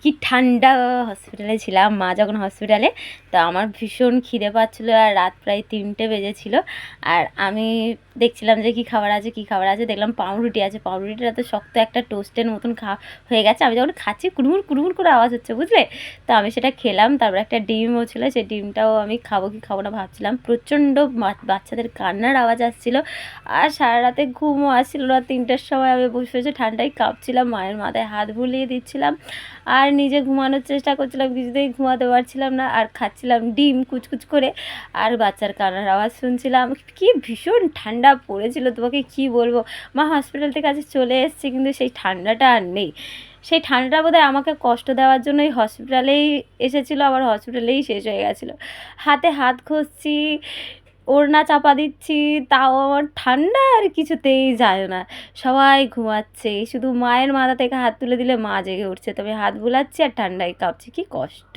কি ঠান্ডা হসপিটালে ছিলাম, মা যখন হসপিটালে। তো আমার ভীষণ খিদে পাচ্ছিলো, আর রাত প্রায় 3টে বেজেছিলো। আর আমি দেখছিলাম যে কী খাবার আছে কী খাবার আছে, দেখলাম পাউরুটি আছে। পাউরুটিটা তো শক্ত একটা টোস্টের মতন হয়ে গেছে। আমি যখন খাচ্ছি কুড়মুড় কুড়মুড় করে আওয়াজ হচ্ছে, বুঝলে। তো আমি সেটা খেলাম। তারপর একটা ডিমও ছিল, সেই ডিমটাও আমি খাবো কি খাবো না ভাবছিলাম। প্রচণ্ড বাচ্চাদের কান্নার আওয়াজ আসছিলো, আর সারা রাতে ঘুমও আসছিল না। 3টের সময় আমি বসে বসে ঠান্ডায় কাঁপছিলাম, মায়ের মাথায় হাত বুলিয়ে দিচ্ছিলাম, আর নিজে ঘুমানোর চেষ্টা করছিলাম, কিছুতেই ঘুমাতে পারছিলাম না। আর খাচ্ছিলাম ডিম কুচকুচ করে, আর বাচ্চার কান্নার আওয়াজ শুনছিলাম। কি ভীষণ ঠান্ডা পড়েছিল, তোমাকে কি বলবো। মা হসপিটাল থেকে কাছে চলে এসেছে, কিন্তু সেই ঠান্ডাটা আর নেই। সেই ঠান্ডাটা বোধহয় আমাকে কষ্ট দেওয়ার জন্যই হসপিটালেই এসেছিলো, আবার হসপিটালেই শেষ হয়ে গেছিলো। হাতে হাত ঘষছি, ওড়না চাপা দিচ্ছি, তাও আমার ঠান্ডা আর কিছুতেই যায় না। সবাই ঘুমাচ্ছে, শুধু মায়ের মাথা থেকে হাত তুলে দিলে মা জেগে উঠছে, তবে হাত বুলাচ্ছি আর ঠান্ডায় কাঁপছি, কি কষ্ট।